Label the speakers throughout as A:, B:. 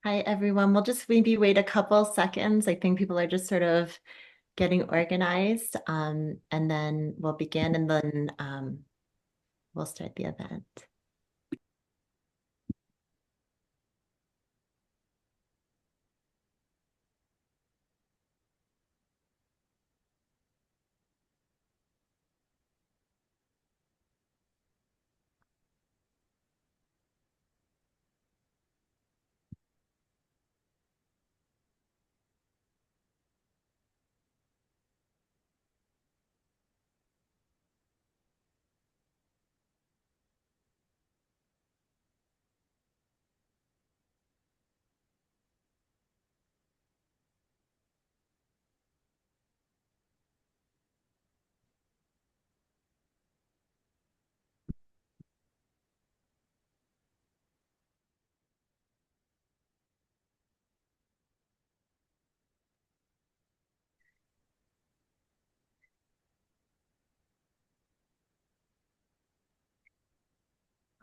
A: Hi, everyone. We'll just maybe wait a couple seconds. I think people are just sort of getting organized, and then we'll begin, and then we'll start the event.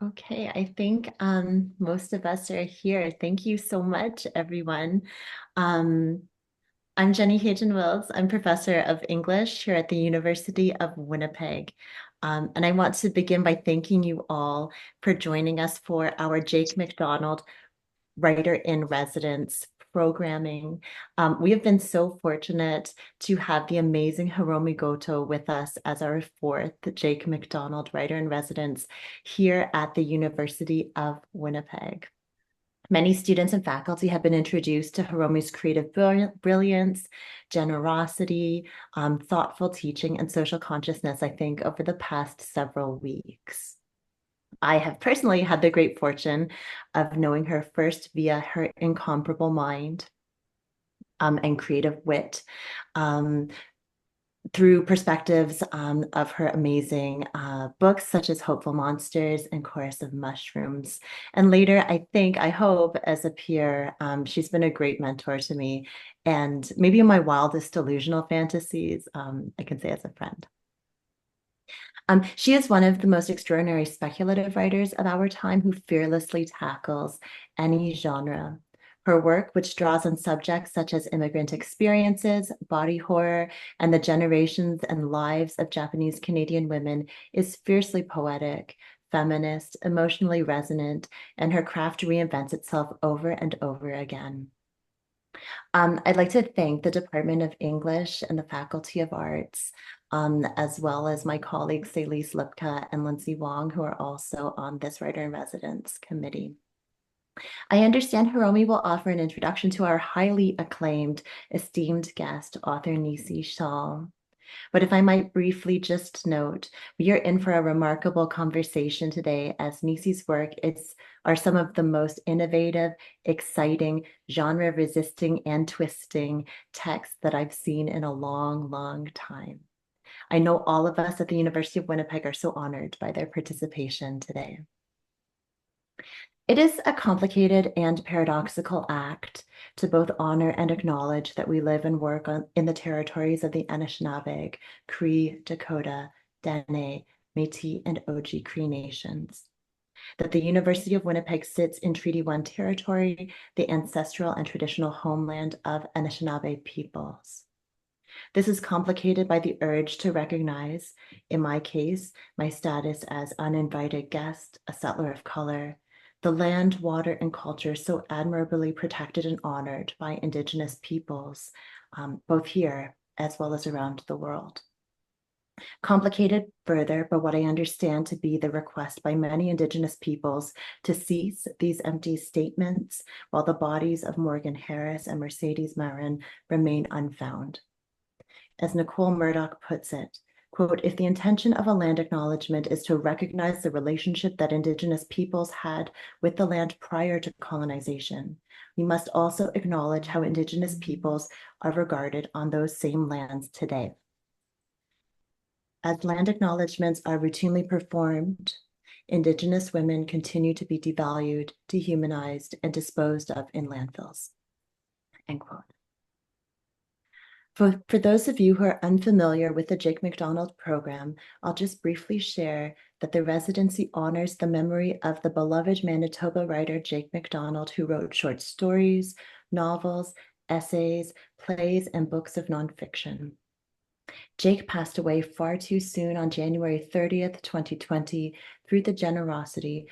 A: Okay, I think most of us are here. Thank you so much, everyone. Um, I'm Jenny Hagen-Wills. I'm professor of English here at the University of Winnipeg. And I want to begin by thanking you all for joining us for our Jake MacDonald Writer in Residence programming. We have been so fortunate to have the amazing Hiromi Goto with us as our fourth Jake MacDonald Writer in Residence here at the University of Winnipeg. Many students and faculty have been introduced to Hiromi's creative brilliance, generosity, thoughtful teaching, and social consciousness, I think, over the past several weeks. I have personally had the great fortune of knowing her first via her incomparable mind and creative wit, um, through perspectives of her amazing books such as Hopeful Monsters and Chorus of Mushrooms. And later, I hope, as a peer, she's been a great mentor to me. And maybe in my wildest delusional fantasies, I can say as a friend. She is one of the most extraordinary speculative writers of our time who fearlessly tackles any genre. Her work, which draws on subjects such as immigrant experiences, body horror, and the generations and lives of Japanese Canadian women, is fiercely poetic, feminist, emotionally resonant, and her craft reinvents itself over and over again. I'd like to thank the Department of English and the Faculty of Arts, as well as my colleagues, Celise Lipka and Lindsay Wong, who are also on this Writer in Residence committee. I understand Hiromi will offer an introduction to our highly acclaimed, esteemed guest, author Nisi Shawl. But if I might briefly just note, we are in for a remarkable conversation today, as Nisi's work are some of the most innovative, exciting, genre-resisting, and twisting texts that I've seen in a long, long time. I know all of us at the University of Winnipeg are so honored by their participation today. It is a complicated and paradoxical act to both honor and acknowledge that we live and work in the territories of the Anishinaabe, Cree, Dakota, Dene, Métis, and Oji Cree nations. That the University of Winnipeg sits in Treaty 1 territory, the ancestral and traditional homeland of Anishinaabe peoples. This is complicated by the urge to recognize, in my case, my status as uninvited guest, a settler of color, the land, water, and culture so admirably protected and honored by Indigenous peoples, both here as well as around the world. Complicated further by what I understand to be the request by many Indigenous peoples to cease these empty statements while the bodies of Morgan Harris and Mercedes Marin remain unfound. As Nicole Murdoch puts it, quote, if the intention of a land acknowledgement is to recognize the relationship that Indigenous peoples had with the land prior to colonization, we must also acknowledge how Indigenous peoples are regarded on those same lands today. As land acknowledgements are routinely performed, Indigenous women continue to be devalued, dehumanized, and disposed of in landfills, end quote. For those of you who are unfamiliar with the Jake MacDonald program, I'll just briefly share that the residency honors the memory of the beloved Manitoba writer Jake MacDonald, who wrote short stories, novels, essays, plays, and books of nonfiction. Jake passed away far too soon on January 30th, 2020, through the generosity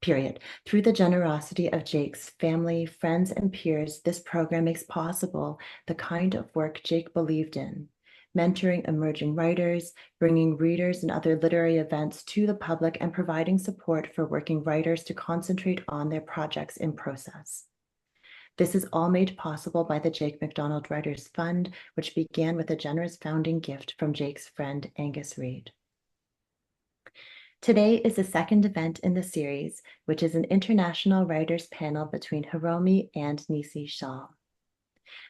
A: Through the generosity of Jake's family, friends, and peers, this program makes possible the kind of work Jake believed in, mentoring emerging writers, bringing readers and other literary events to the public, and providing support for working writers to concentrate on their projects in process. This is all made possible by the Jake MacDonald Writers Fund, which began with a generous founding gift from Jake's friend, Angus Reid. Today is the second event in the series, which is an international writers panel between Hiromi and Nisi Shawl.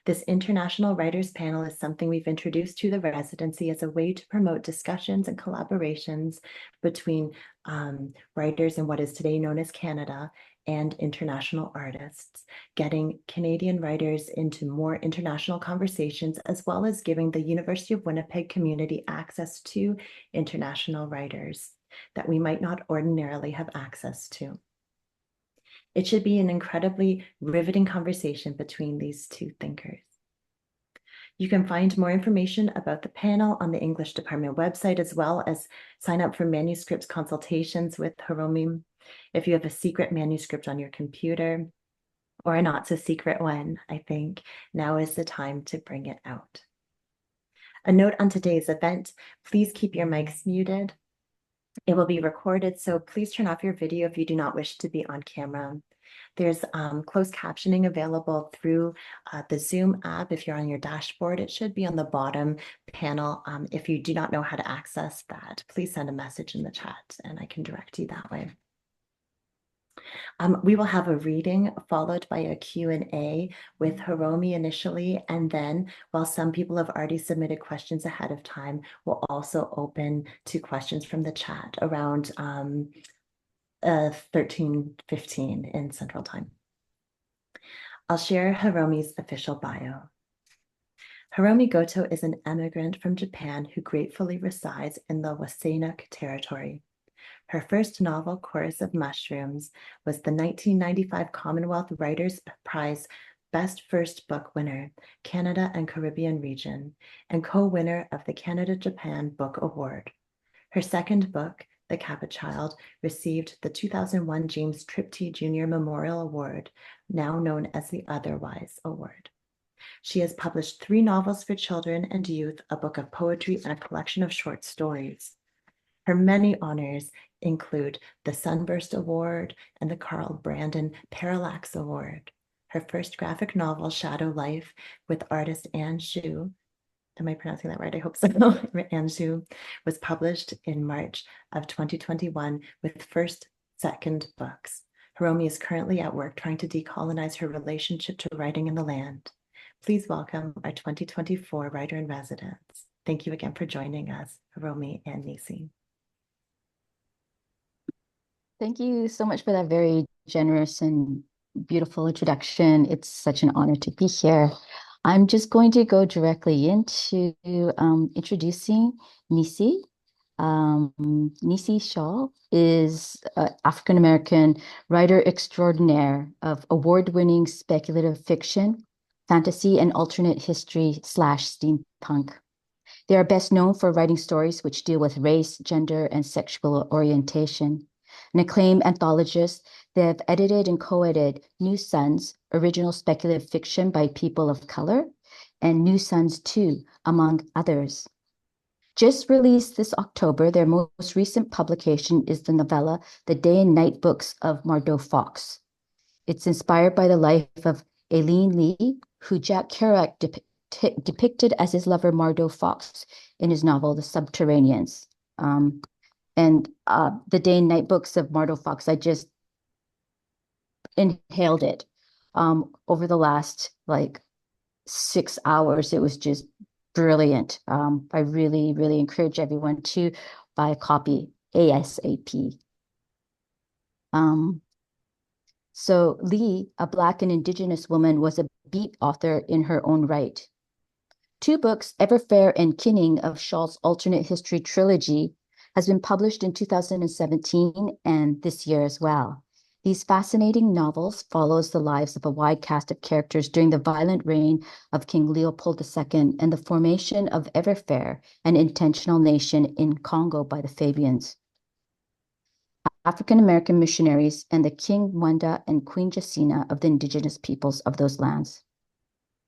A: This international writers panel is something we've introduced to the residency as a way to promote discussions and collaborations between writers in what is today known as Canada and international artists, getting Canadian writers into more international conversations, as well as giving the University of Winnipeg community access to international writers that we might not ordinarily have access to. It should be an incredibly riveting conversation between these two thinkers. You can find more information about the panel on the English department website, as well as sign up for manuscripts consultations with Hiromi. If you have a secret manuscript on your computer, or a not so secret one, I think now is the time to bring it out. A note on today's event: please keep your mics muted. It will be recorded, so please turn off your video if you do not wish to be on camera. There's closed captioning available through the Zoom app. If you're on your dashboard, it should be on the bottom panel. If you do not know how to access that, please send a message in the chat and I can direct you that way. We will have a reading followed by a Q&A with Hiromi initially, and then while some people have already submitted questions ahead of time, we'll also open to questions from the chat around 13:15 in Central Time. I'll share Hiromi's official bio. Hiromi Goto is an immigrant from Japan who gratefully resides in the Wasanouk territory. Her first novel, Chorus of Mushrooms, was the 1995 Commonwealth Writers' Prize Best First Book winner, Canada and Caribbean region, and co-winner of the Canada-Japan Book Award. Her second book, The Kappa Child, received the 2001 James Triptey Jr. Memorial Award, now known as the Otherwise Award. She has published 3 novels for children and youth, a book of poetry, and a collection of short stories. Her many honors include the Sunburst Award and the Carl Brandon Parallax Award. Her first graphic novel, Shadow Life, with artist Anne Shu, am I pronouncing that right? I hope so. Anne Shu, was published in March of 2021 with second books. Hiromi is currently at work trying to decolonize her relationship to writing in the land. Please welcome our 2024 writer in residence. Thank you again for joining us, Hiromi and Nisi.
B: Thank you so much for that very generous and beautiful introduction. It's such an honor to be here. I'm just going to go directly into introducing Nisi. Nisi Shawl is an African-American writer extraordinaire of award-winning speculative fiction, fantasy, and alternate history / steampunk. They are best known for writing stories which deal with race, gender, and sexual orientation. An acclaimed anthologist, they have edited and co-edited New Sons, original speculative fiction by people of color, and New Sons 2, among others. Just released this October, their most recent publication is the novella The Day and Night Books of Mardo Fox. It's inspired by the life of Aileen Lee, who Jack Kerouac depicted as his lover Mardo Fox in his novel The Subterraneans. And The Day and Night Books of Mardo Fox, I just inhaled it over the last 6 hours. It was just brilliant. I really, really encourage everyone to buy a copy ASAP. So Lee, a Black and Indigenous woman, was a beat author in her own right. 2 books, Everfair and Kinning, of Shaw's alternate history trilogy, has been published in 2017 and this year as well. These fascinating novels follows the lives of a wide cast of characters during the violent reign of King Leopold II and the formation of Everfair, an intentional nation in Congo by the Fabians. African American missionaries and the King Mwanda and Queen Jacina of the indigenous peoples of those lands.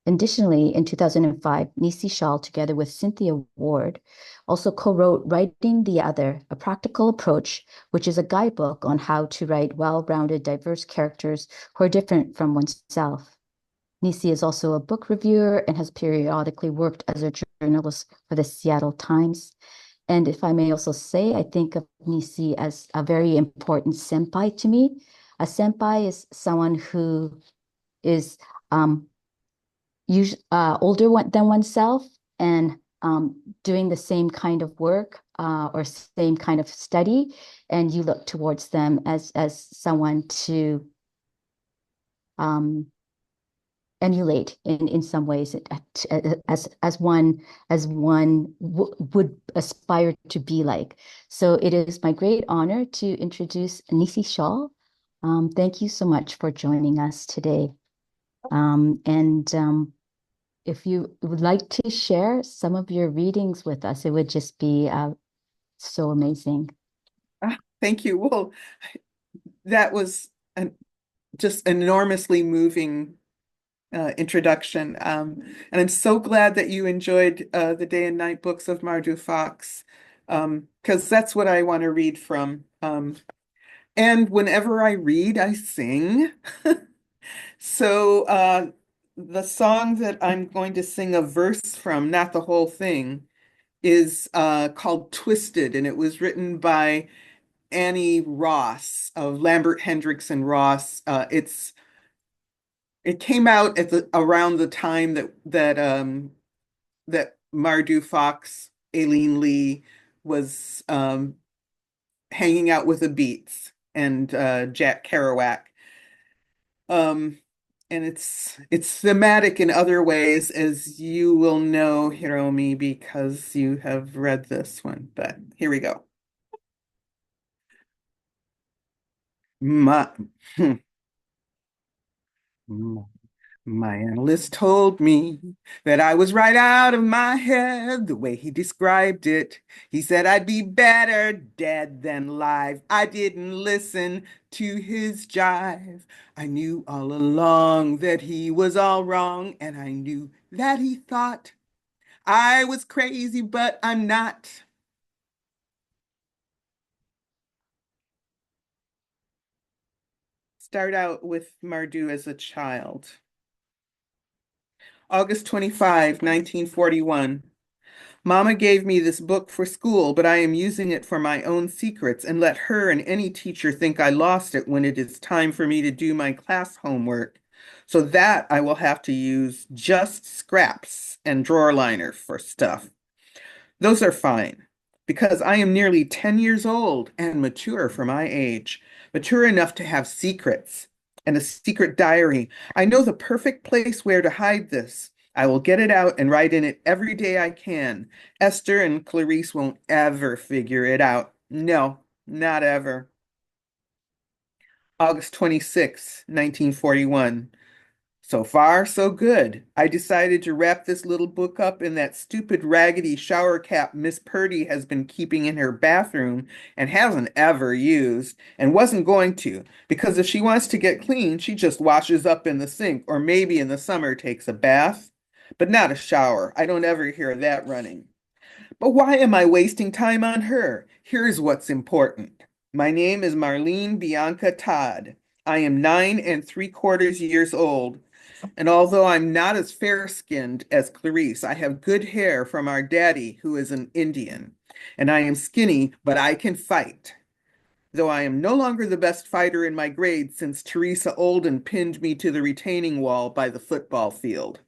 B: Additionally, in 2005, Nisi Shawl, together with Cynthia Ward, also co-wrote Writing the Other, a practical approach, which is a guidebook on how to write well-rounded, diverse characters who are different from oneself. Nisi is also a book reviewer and has periodically worked as a journalist for the Seattle Times. And if I may also say, I think of Nisi as a very important senpai to me. A senpai is someone who is older than oneself and doing the same kind of work or same kind of study, and you look towards them as someone to um, emulate in some ways, as one would aspire to be like. So it is my great honor to introduce Nisi Shawl. Thank you so much for joining us today. And if you would like to share some of your readings with us, it would just be so amazing.
C: Thank you. Well, that was just an enormously moving introduction. And I'm so glad that you enjoyed the Day and Night books of Mardu Fox, because that's what I want to read from. And whenever I read, I sing. So the song that I'm going to sing a verse from, not the whole thing, is called Twisted, and it was written by Annie Ross of Lambert Hendricks and Ross. It came out at around the time that Mardu Fox, Aileen Lee was hanging out with the Beats and Jack Kerouac. Um, and it's thematic in other ways, as you will know, Hiromi, because you have read this one. But here we go. My, my analyst told me that I was right out of my head the way he described it. He said I'd be better dead than live. I didn't listen to his jive. I knew all along that he was all wrong, and I knew that he thought I was crazy, but I'm not. Start out with Mardu as a child. August 25, 1941. Mama gave me this book for school, but I am using it for my own secrets and let her and any teacher think I lost it when it is time for me to do my class homework. So that I will have to use just scraps and drawer liner for stuff. Those are fine because I am nearly 10 years old and mature for my age, mature enough to have secrets and a secret diary. I know the perfect place where to hide this. I will get it out and write in it every day I can. Esther and Clarice won't ever figure it out. No, not ever. August 26, 1941. So far, so good. I decided to wrap this little book up in that stupid raggedy shower cap Miss Purdy has been keeping in her bathroom and hasn't ever used, and wasn't going to, because if she wants to get clean, she just washes up in the sink, or maybe in the summer takes a bath. But not a shower. I don't ever hear that running. But why am I wasting time on her? Here's what's important. My name is Marlene Bianca Todd. I am 9 3/4 years old. And although I'm not as fair-skinned as Clarice, I have good hair from our daddy, who is an Indian. And I am skinny, but I can fight. Though I am no longer the best fighter in my grade since Teresa Olden pinned me to the retaining wall by the football field.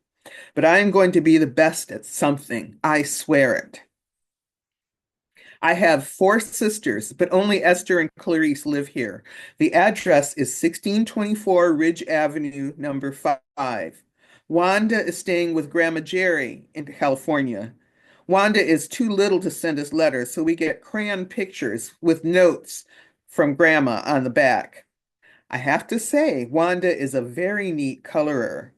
C: But I am going to be the best at something. I swear it. I have 4 sisters, but only Esther and Clarice live here. The address is 1624 Ridge Avenue, number 5. Wanda is staying with Grandma Jerry in California. Wanda is too little to send us letters, so we get crayon pictures with notes from Grandma on the back. I have to say, Wanda is a very neat colorer.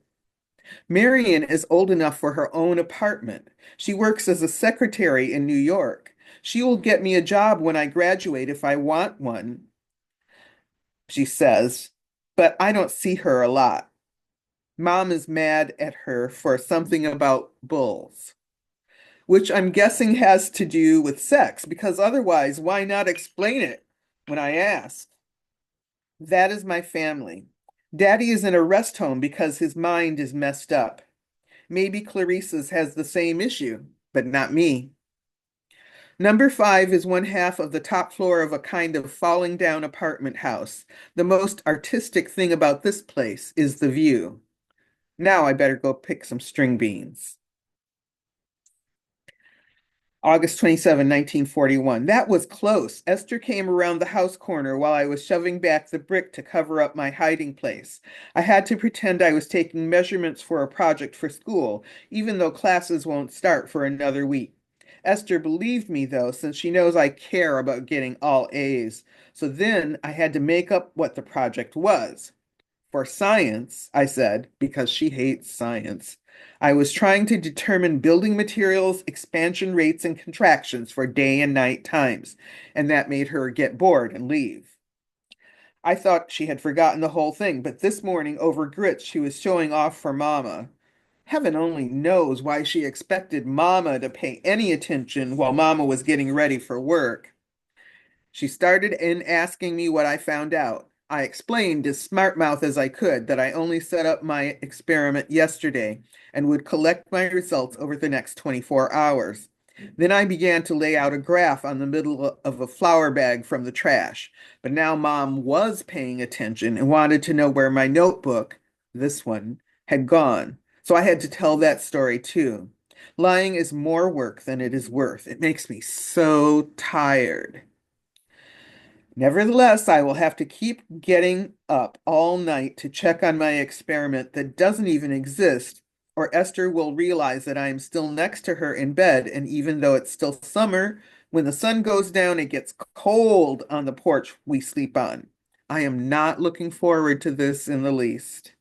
C: Marion is old enough for her own apartment. She works as a secretary in New York. She will get me a job when I graduate if I want one, she says, but I don't see her a lot. Mom is mad at her for something about bulls, which I'm guessing has to do with sex, because otherwise, why not explain it when I ask? That is my family. Daddy is in a rest home because his mind is messed up. Maybe Clarice's has the same issue, but not me. Number 5 is one half of the top floor of a kind of falling down apartment house. The most artistic thing about this place is the view. Now I better go pick some string beans. August 27, 1941. That was close. Esther came around the house corner while I was shoving back the brick to cover up my hiding place. I had to pretend I was taking measurements for a project for school, even though classes won't start for another week. Esther believed me, though, since she knows I care about getting all A's. So then I had to make up what the project was. For science, I said, because she hates science. I was trying to determine building materials, expansion rates, and contractions for day and night times, and that made her get bored and leave. I thought she had forgotten the whole thing, but this morning over grits she was showing off for Mama. Heaven only knows why she expected Mama to pay any attention while Mama was getting ready for work. She started in asking me what I found out. I explained as smart mouth as I could that I only set up my experiment yesterday and would collect my results over the next 24 hours. Then I began to lay out a graph on the middle of a flour bag from the trash. But now Mom was paying attention and wanted to know where my notebook, this one, had gone. So I had to tell that story too. Lying is more work than it is worth. It makes me so tired. Nevertheless, I will have to keep getting up all night to check on my experiment that doesn't even exist, or Esther will realize that I am still next to her in bed, and even though it's still summer, when the sun goes down, it gets cold on the porch we sleep on. I am not looking forward to this in the least.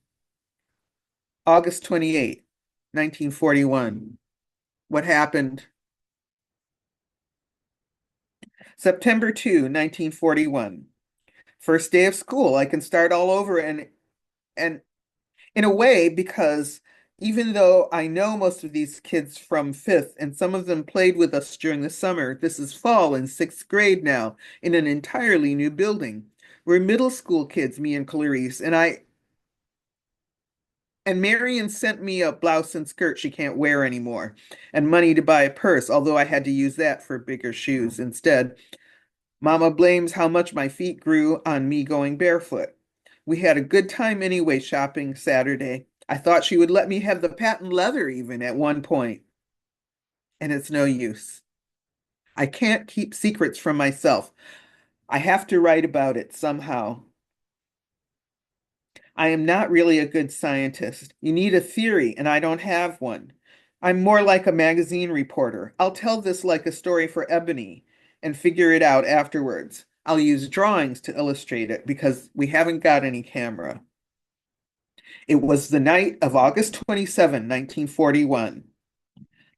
C: August 28, 1941. What happened? September 2, 1941. First day of school. I can start all over and in a way, because even though I know most of these kids from fifth and some of them played with us during the summer, this is fall in sixth grade now in an entirely new building. We're middle school kids, me and Clarice, and Marion sent me a blouse and skirt she can't wear anymore, and money to buy a purse, although I had to use that for bigger shoes instead. Mama blames how much my feet grew on me going barefoot. We had a good time anyway shopping Saturday. I thought she would let me have the patent leather even at one point, and it's no use. I can't keep secrets from myself. I have to write about it somehow. I am not really a good scientist. You need a theory, and I don't have one. I'm more like a magazine reporter. I'll tell this like a story for Ebony and figure it out afterwards. I'll use drawings to illustrate it because we haven't got any camera. It was the night of August 27, 1941.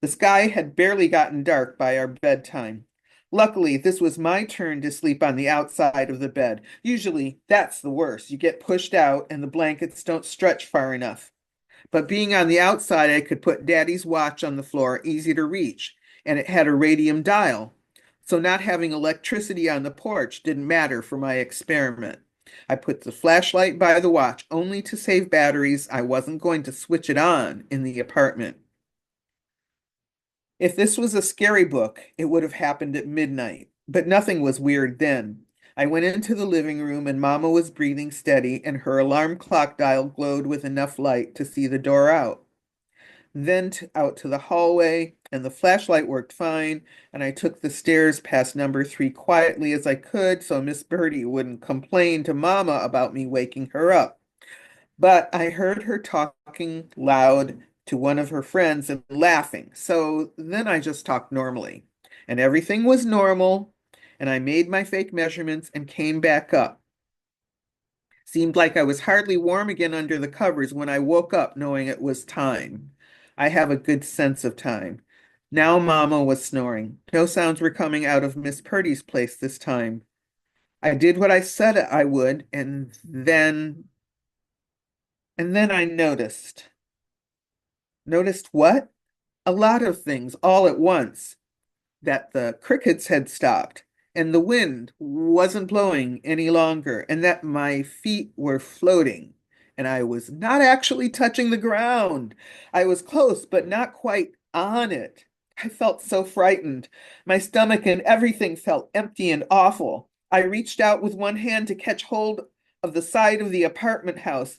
C: The sky had barely gotten dark by our bedtime. Luckily, this was my turn to sleep on the outside of the bed. Usually, that's the worst. You get pushed out and the blankets don't stretch far enough. But being on the outside, I could put Daddy's watch on the floor, easy to reach, and it had a radium dial. So not having electricity on the porch didn't matter for my experiment. I put the flashlight by the watch only to save batteries. I wasn't going to switch it on in the apartment. If this was a scary book, it would have happened at midnight, but nothing was weird then. I went into the living room and Mama was breathing steady and her alarm clock dial glowed with enough light to see the door out. Then out to the hallway, and the flashlight worked fine, and I took the stairs past number 3 quietly as I could so Miss Birdie wouldn't complain to Mama about me waking her up. But I heard her talking loud to one of her friends and laughing. So then I just talked normally, and everything was normal, and I made my fake measurements and came back up. Seemed like I was hardly warm again under the covers when I woke up knowing it was time. I have a good sense of time. Now Mama was snoring. No sounds were coming out of Miss Purdy's place this time. I did what I said I would, and then I noticed. Noticed what? A lot of things all at once. That the crickets had stopped, and the wind wasn't blowing any longer, and that my feet were floating, and I was not actually touching the ground. I was close, but not quite on it. I felt so frightened. My stomach and everything felt empty and awful. I reached out with one hand to catch hold of the side of the apartment house,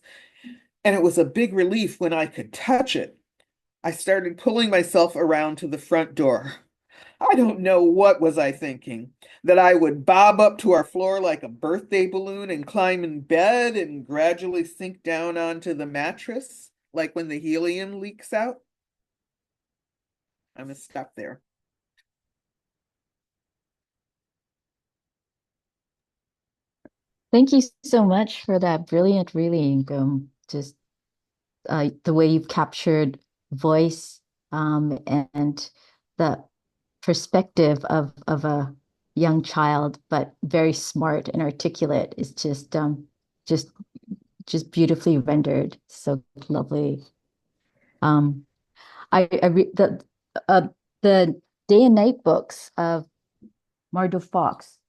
C: and it was a big relief when I could touch it. I started pulling myself around to the front door. I don't know what was I thinking, that I would bob up to our floor like a birthday balloon and climb in bed and gradually sink down onto the mattress, like when the helium leaks out. I'm gonna stop there.
B: Thank you so much for that brilliant reading. Just the way you've captured voice and the perspective of a young child, but very smart and articulate is just just beautifully rendered. So lovely. Um, I read the day and night books of Mardo Fox.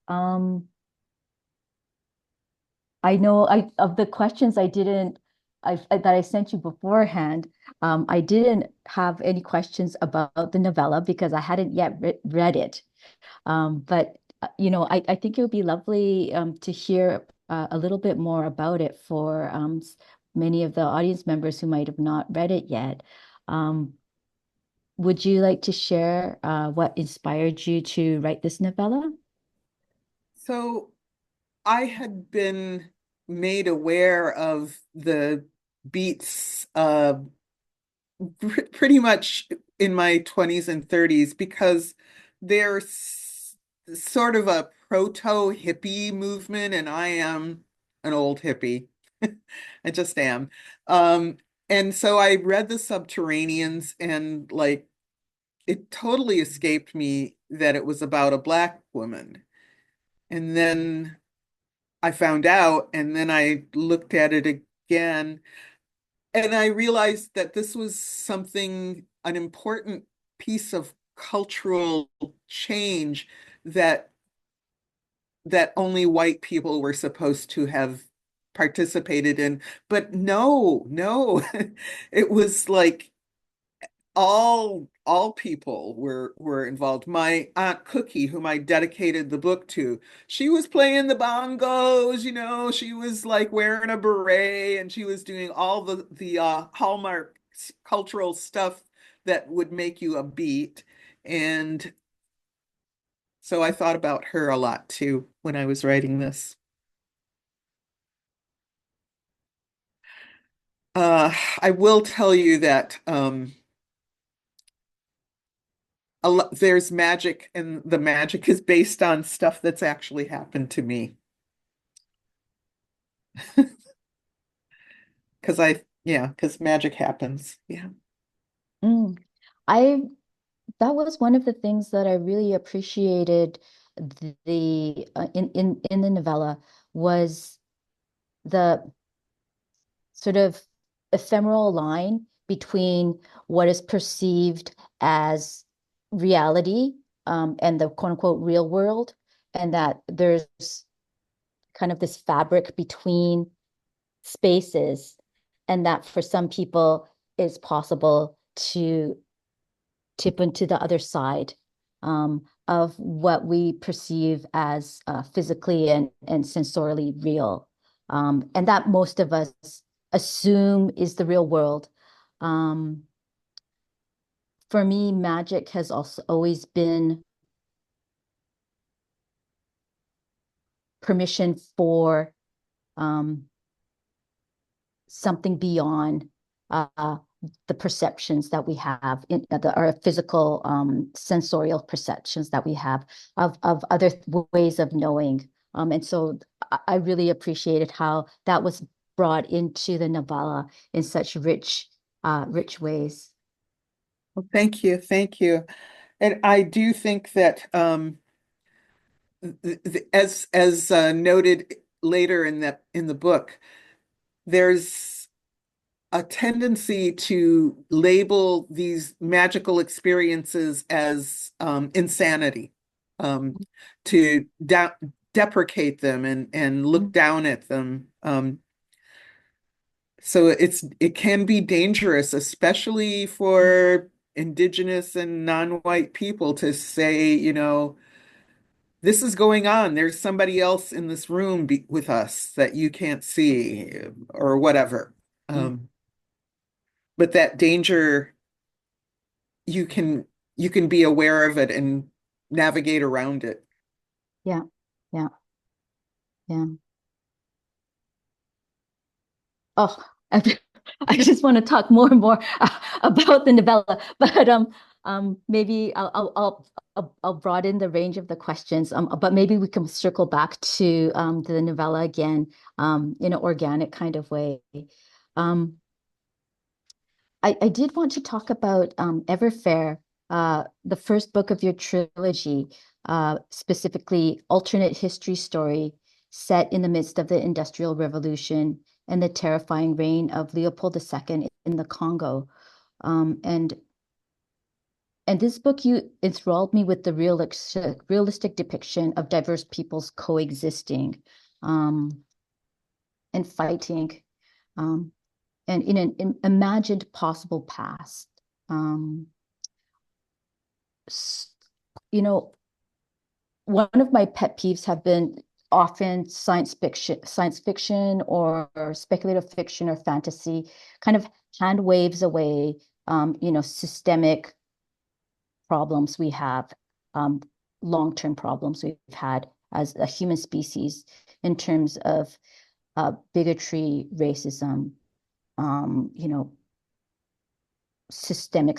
B: I know I of the questions I didn't that I sent you beforehand. I didn't have any questions about the novella because I hadn't yet read it. But I think it would be lovely to hear a little bit more about it for many of the audience members who might have not read it yet. Um, would you like to share what inspired you to write this novella?
C: So I had been made aware of the beats pretty much in my 20s and 30s because they're sort of a proto hippie movement, and I am an old hippie. I just am. Um, and so I read The Subterraneans, and like it totally escaped me that it was about a Black woman. And then I found out, and then I looked at it again, and I realized that this was an important piece of cultural change that that only white people were supposed to have participated in. But no, no, it was like all people were involved. My Aunt Cookie, whom I dedicated the book to, she was playing the bongos, she was like wearing a beret, and she was doing all the Hallmark cultural stuff that would make you a beat. And so I thought about her a lot too when I was writing this. I will tell you that there's magic, and the magic is based on stuff that's actually happened to me. Because magic happens. Yeah.
B: Mm. I That was one of the things that I really appreciated in the novella was the sort of ephemeral line between what is perceived as reality and the quote unquote real world, and that there's kind of this fabric between spaces, and that for some people it's possible to tip into the other side of what we perceive as physically and sensorially real. And that most of us assume is the real world. Um, for me, magic has also always been permission for um, something beyond. the perceptions that we have in our physical sensorial perceptions that we have of other ways of knowing. And so I really appreciated how that was brought into the novella in such rich ways.
C: Well, thank you, thank you. And I do think that as noted later in the book, there's a tendency to label these magical experiences as insanity, um, to deprecate them and look down at them. So it can be dangerous, especially for indigenous and non-white people to say, you know, this is going on. There's somebody else in this room with us that you can't see or whatever.
B: Mm.
C: Um, but that danger, you can you can be aware of it and navigate around it.
B: Yeah, yeah, yeah. Oh, I, I just want to talk more and more about the novella, but maybe I'll broaden the range of the questions. But maybe we can circle back to the novella again, in an organic kind of way. Um, I did want to talk about Everfair, the first book of your trilogy, specifically alternate history story set in the midst of the Industrial Revolution and the terrifying reign of Leopold II in the Congo. Um, and and this book, you enthralled me with the realistic depiction of diverse peoples coexisting and fighting. Um, and in an imagined possible past. Um, you know, one of my pet peeves have been often science fiction or speculative fiction or fantasy kind of hand waves away, systemic problems we have, um, long-term problems we've had as a human species in terms of bigotry, racism, um, you know, systemic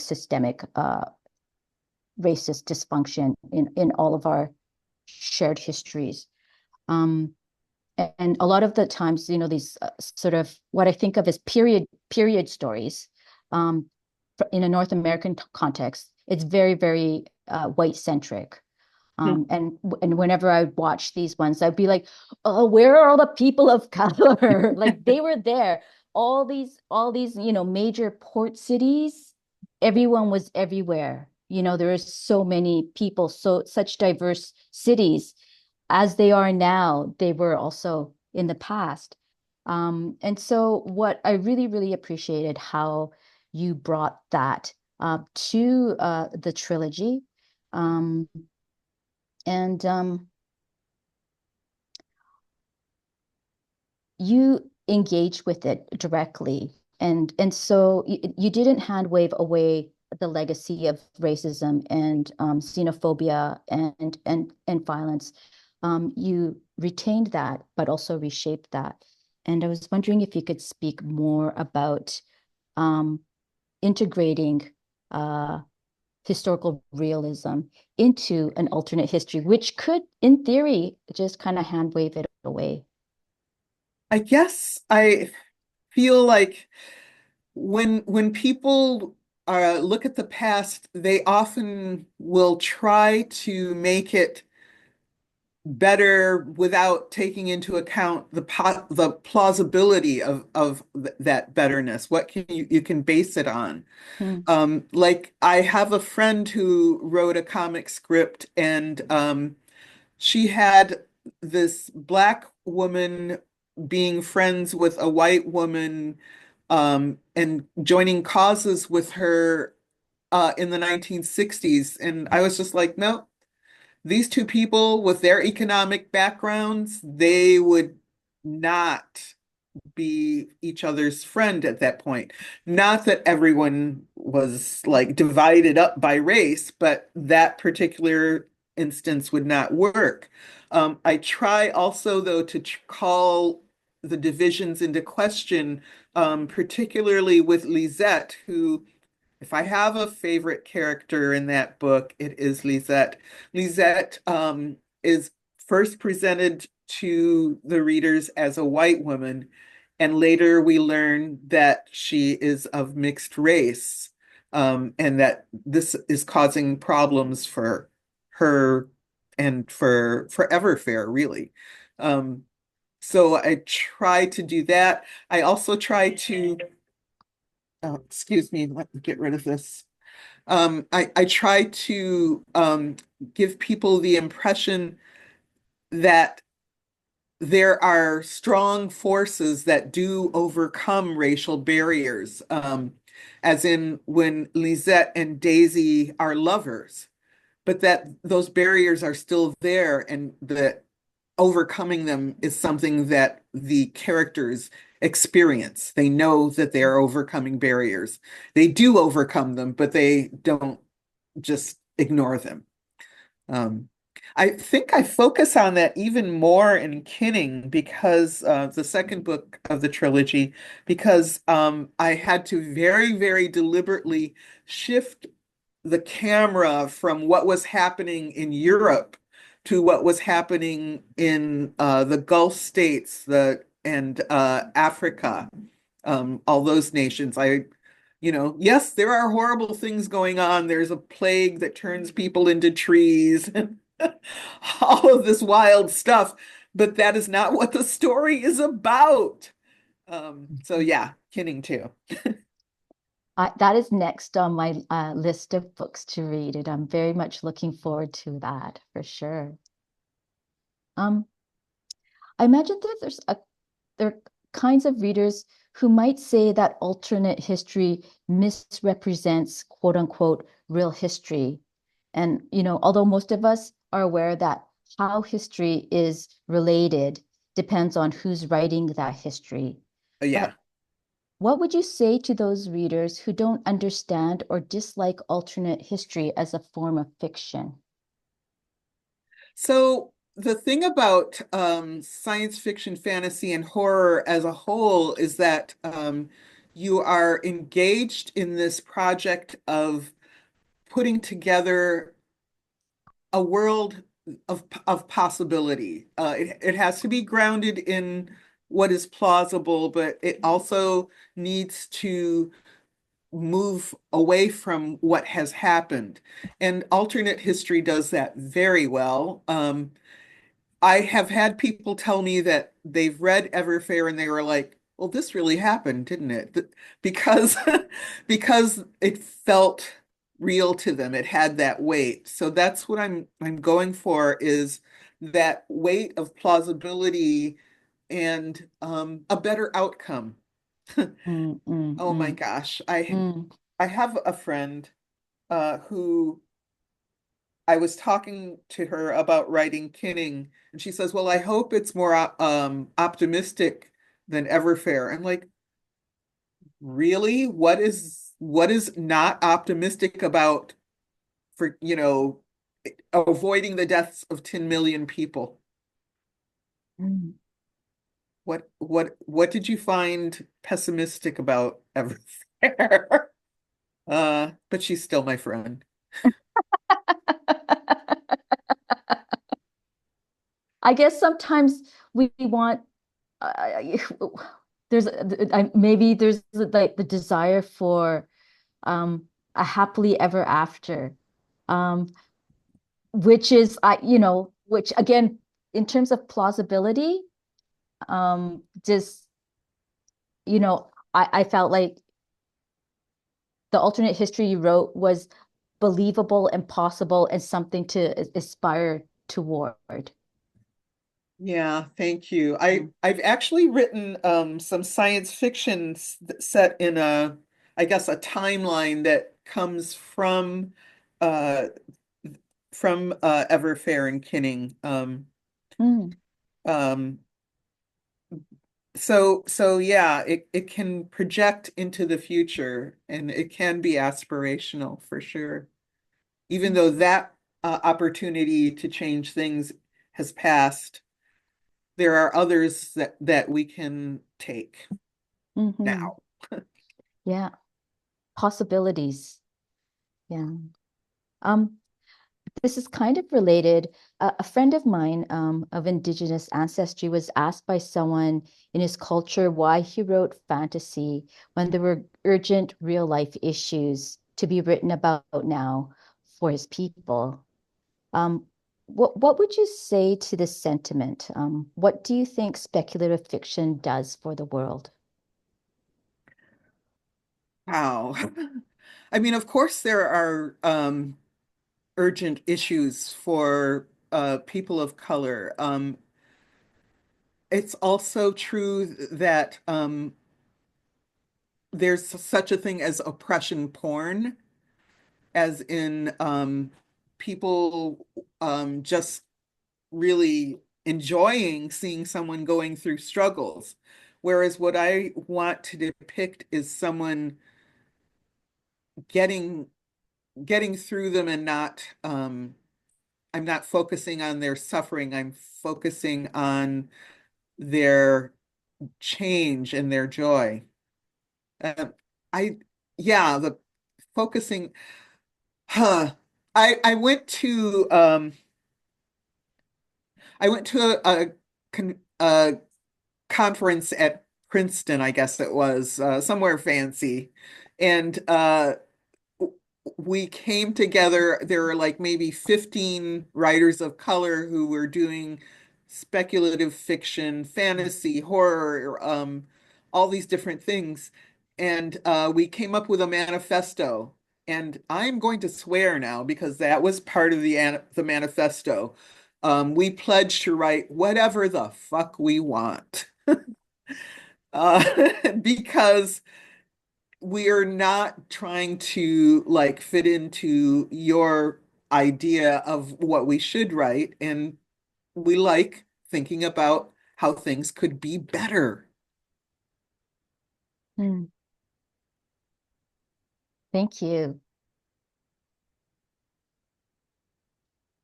B: racist dysfunction in all of our shared histories. Um, and a lot of the times, these sort of what I think of as period stories, um, in a North American context, it's very, very white centric.
C: Hmm.
B: And whenever I would watch these ones, I'd be like, "Oh, where are all the people of color?" Like they were there. All these, major port cities, everyone was everywhere. There is so many people, such diverse cities as they are now, they were also in the past. And so what I really, really appreciated how you brought that to the trilogy. Um, and you engaged with it directly. And so you didn't hand wave away the legacy of racism and xenophobia and violence. You retained that, but also reshaped that. And I was wondering if you could speak more about um, integrating uh, historical realism into an alternate history, which could, in theory, just kind of hand wave it away.
C: I guess I feel like when people look at the past, they often will try to make it better without taking into account the plausibility of that betterness. What can you can base it on?
B: Hmm.
C: Like I have a friend who wrote a comic script, and she had this black woman being friends with a white woman, and joining causes with her in the 1960s. And I was just like, no, these two people with their economic backgrounds, they would not be each other's friend at that point. Not that everyone was like divided up by race, but that particular instance would not work. I try also, though, to call the divisions into question, particularly with Lisette, who, if I have a favorite character in that book, it is Lisette. Lisette is first presented to the readers as a white woman, and later we learn that she is of mixed race, and that this is causing problems for her and for Everfair, really. Um, so I try to do that. I also try to, oh, excuse me, let me get rid of this. I try to give people the impression that there are strong forces that do overcome racial barriers, as in when Lisette and Daisy are lovers, but that those barriers are still there and that overcoming them is something that the characters experience. They know that they are overcoming barriers. They do overcome them, but they don't just ignore them. Um, I think I focus on that even more in Kinning because the second book of the trilogy, because I had to very, very deliberately shift the camera from what was happening in Europe to what was happening in the Gulf states, the and Africa, all those nations. Yes, there are horrible things going on. There's a plague that turns people into trees and all of this wild stuff, but that is not what the story is about. So yeah, Kinning too.
B: That is next on my list of books to read, and I'm very much looking forward to that for sure. Um, I imagine that there are kinds of readers who might say that alternate history misrepresents quote unquote real history. And, although most of us are aware that how history is related depends on who's writing that history.
C: Yeah.
B: But what would you say to those readers who don't understand or dislike alternate history as a form of fiction?
C: So the thing about science fiction, fantasy, and horror as a whole is that you are engaged in this project of putting together a world of possibility. It has to be grounded in what is plausible, but it also needs to move away from what has happened. And alternate history does that very well. I have had people tell me that they've read Everfair and they were like, "Well, this really happened, didn't it?" Because because it felt real to them. It had that weight. So that's what I'm going for is that weight of plausibility and a better outcome.
B: Mm, mm,
C: Oh my
B: mm,
C: gosh. I
B: mm.
C: I have a friend who I was talking to her about writing Kinning, and she says, "Well, I hope it's more optimistic than Everfair." I'm like, "Really? What is not optimistic about for, avoiding the deaths of 10 million people?
B: Mm.
C: What did you find pessimistic about Everfair?" But she's still my friend.
B: I guess sometimes we want there's maybe there's like the desire for a happily ever after, um, which is which again in terms of plausibility, just I felt like the alternate history you wrote was believable and possible and something to aspire toward.
C: Yeah, thank you. I've actually written some science fiction set in I guess a timeline that comes uh from Everfair and Kinning.
B: Mm,
C: Um so yeah, it can project into the future and it can be aspirational for sure. Even
B: mm,
C: though that opportunity to change things has passed. there are others that we can take
B: Hmm.
C: now.
B: Yeah. Possibilities. Yeah. Um, this is kind of related. A friend of mine of Indigenous ancestry was asked by someone in his culture why he wrote fantasy when there were urgent real life issues to be written about now for his people. Um, what would you say to this sentiment? What do you think speculative fiction does for the world?
C: Wow. I mean, of course, there are urgent issues for people of color. It's also true that there's such a thing as oppression porn, as in people just really enjoying seeing someone going through struggles. Whereas what I want to depict is someone getting getting through them and not I'm not focusing on their suffering. I'm focusing on their change and their joy. Uh, I yeah, the focusing huh. I went to a conference at Princeton, I guess it was, somewhere fancy. And we came together. There were like maybe 15 writers of color who were doing speculative fiction, fantasy, horror, all these different things. And we came up with a manifesto. And I'm going to swear now because that was part of the manifesto. We pledged to write whatever the fuck we want. Uh, because we are not trying to like fit into your idea of what we should write, and we like thinking about how things could be better.
B: Hmm, thank you.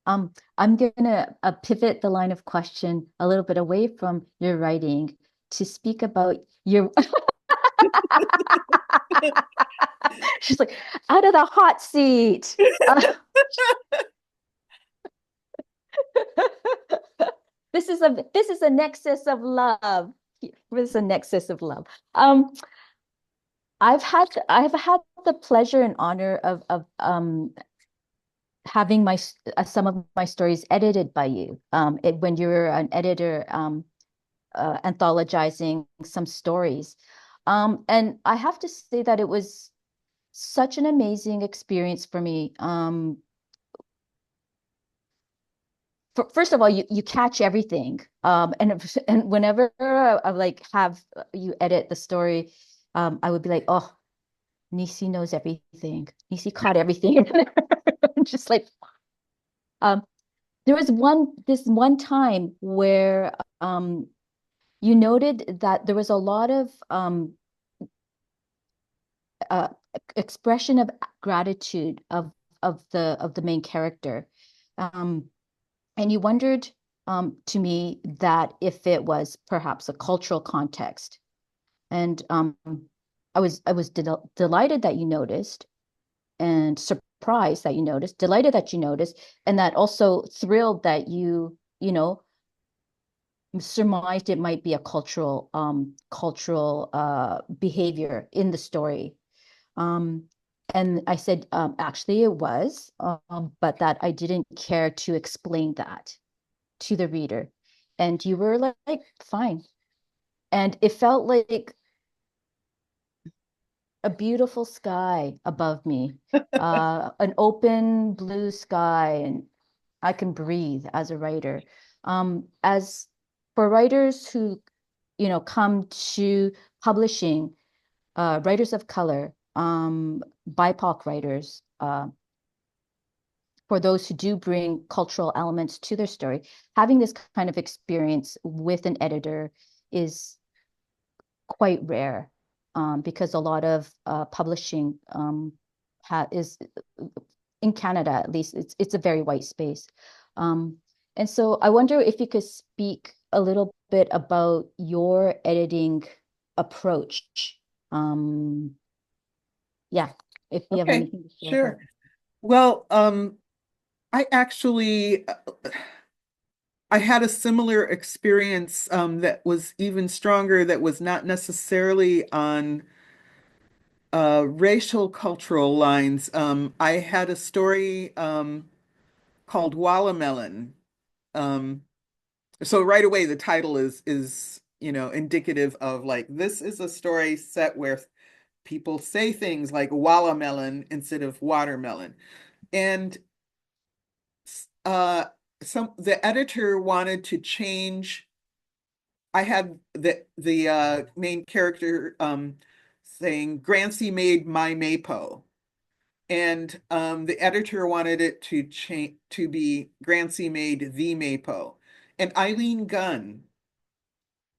B: I'm gonna pivot the line of question a little bit away from your writing to speak about your. She's like, out of the hot seat. This is a nexus of love. This is a nexus of love. Um, I've had the pleasure and honor of having some of my stories edited by you. When you were an editor, anthologizing some stories. And I have to say that it was such an amazing experience for me. First of all, you catch everything. And whenever I like have you edit the story, I would be like, oh, Nisi knows everything. Nisi caught everything. Just like um, there was this one time where you noted that there was a lot of uh, expression of gratitude of the main character, um, and you wondered to me that if it was perhaps a cultural context, and I was delighted that you noticed, and surprised that you noticed, delighted that you noticed, and that also thrilled that you surmised it might be a cultural behavior in the story. Um, and I said, actually, it was, but that I didn't care to explain that to the reader. And you were like, fine. And it felt like a beautiful sky above me, an open blue sky, and I can breathe as a writer. As for writers who, come to publishing, writers of color, BIPOC writers, for those who do bring cultural elements to their story, having this kind of experience with an editor is quite rare, because a lot of publishing is in Canada, at least, it's a very white space. Um, and so I wonder if you could speak a little bit about your editing approach? Um, yeah, if you have
C: Okay,
B: anything to share
C: sure.
B: about this.
C: Well, I actually I had a similar experience that was even stronger, that was not necessarily on racial cultural lines. I had a story called Wallamelon. Um, so right away the title is indicative of like this is a story set where people say things like wallamelon instead of watermelon. And uh the editor wanted to change. I had the main character saying Grancy made my Mapo. And the editor wanted it to change to be Grancy made the Mapo. And Eileen Gunn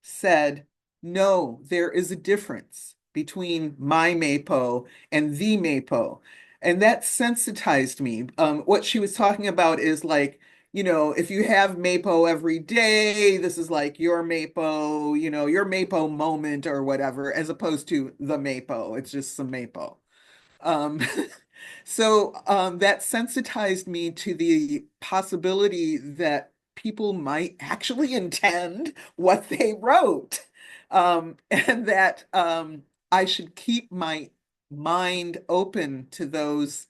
C: said, no, there is a difference between my Mapo and the Mapo. And that sensitized me. What she was talking about is like, if you have Mapo every day, this is like your Mapo, your Mapo moment or whatever, as opposed to the Mapo. It's just some Mapo. Um, so that sensitized me to the possibility that people might actually intend what they wrote, and that I should keep my mind open to those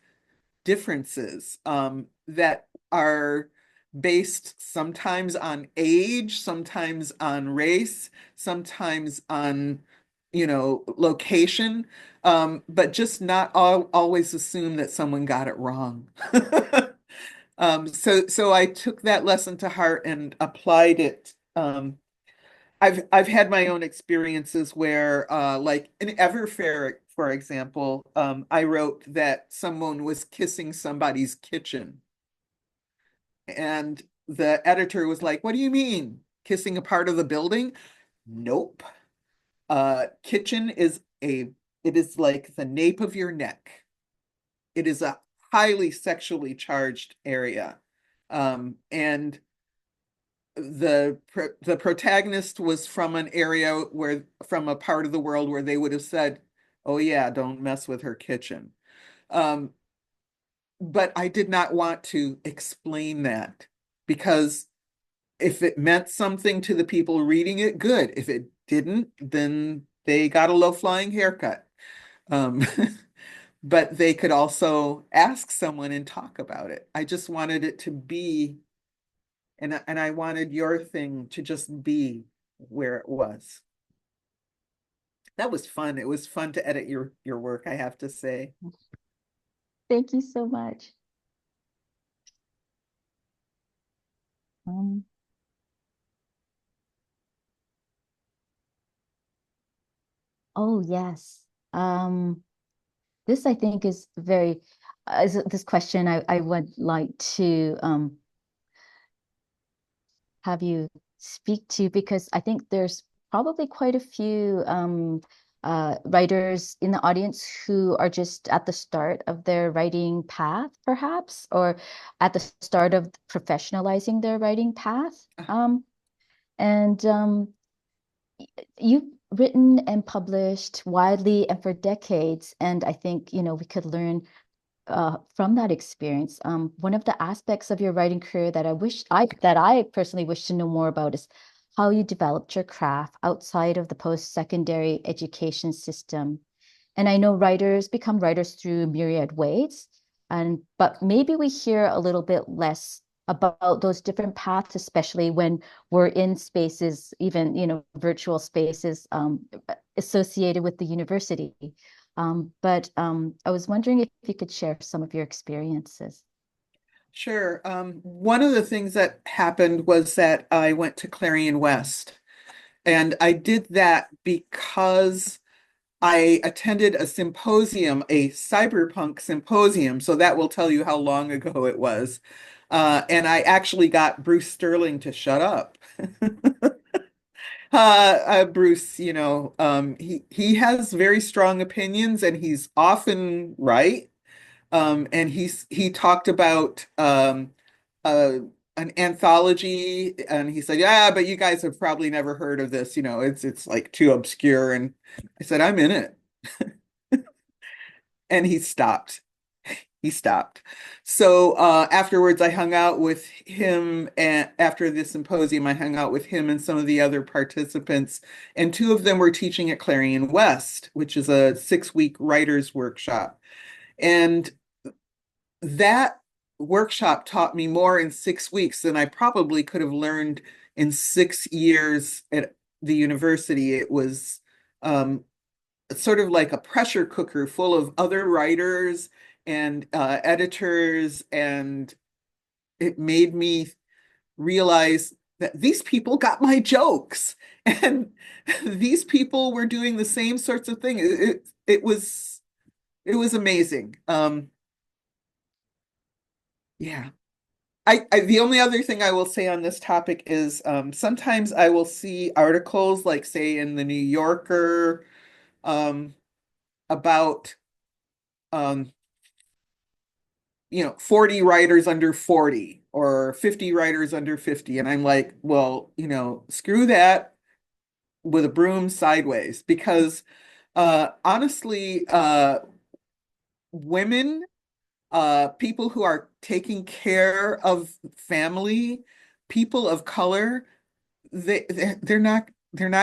C: differences that are based sometimes on age, sometimes on race, sometimes on, location, but just not always assume that someone got it wrong. So I took that lesson to heart and applied it. I've had my own experiences where, like in Everfair, for example, I wrote that someone was kissing somebody's kitchen, and the editor was like, "What do you mean, kissing a part of the building?" Nope. Kitchen is it is like the nape of your neck. It is a highly sexually charged area, and the protagonist was from an area where from a part of the world where they would have said, "Oh yeah, don't mess with her kitchen." Um, but I did not want to explain that because if it meant something to the people reading it, good. If it didn't, then they got a low-flying haircut. Um, but they could also ask someone and talk about it. I just wanted it to be, and I wanted your thing to just be where it was. That was fun. It was fun to edit your work, I have to say.
B: Thank you so much. Um, oh yes. This I think is very, this question I would like to have you speak to, because I think there's probably quite a few writers in the audience who are just at the start of their writing path, perhaps, or at the start of professionalizing their writing path. And You've written and published widely and for decades, and I think, we could learn from that experience. One of the aspects of your writing career that I personally wish to know more about is how you developed your craft outside of the post-secondary education system. And I know writers become writers through myriad ways, but maybe we hear a little bit less about those different paths, especially when we're in spaces, even virtual spaces associated with the university. But I was wondering if you could share some of your experiences.
C: Sure. One of the things that happened was that I went to Clarion West, and I did that because I attended a symposium, a cyberpunk symposium, so that will tell you how long ago it was. And I actually got Bruce Sterling to shut up. Bruce, he has very strong opinions, and he's often right. And he talked about an anthology, and he said, "Yeah, but you guys have probably never heard of this. It's like too obscure." And I said, "I'm in it." And he stopped. He stopped. So afterwards, I hung out with him, and after the symposium, I hung out with him and some of the other participants, and two of them were teaching at Clarion West, which is a 6-week writers workshop. And that workshop taught me more in 6 weeks than I probably could have learned in 6 years at the university. It was sort of like a pressure cooker full of other writers and editors, and it made me realize that these people got my jokes, and these people were doing the same sorts of things. It was amazing. Yeah. The only other thing I will say on this topic is sometimes I will see articles, like say in the New Yorker, um, about um, 40 writers under 40 or 50 writers under 50. And I'm like, well, screw that with a broom sideways, because honestly, women, people who are taking care of family, people of color, they're not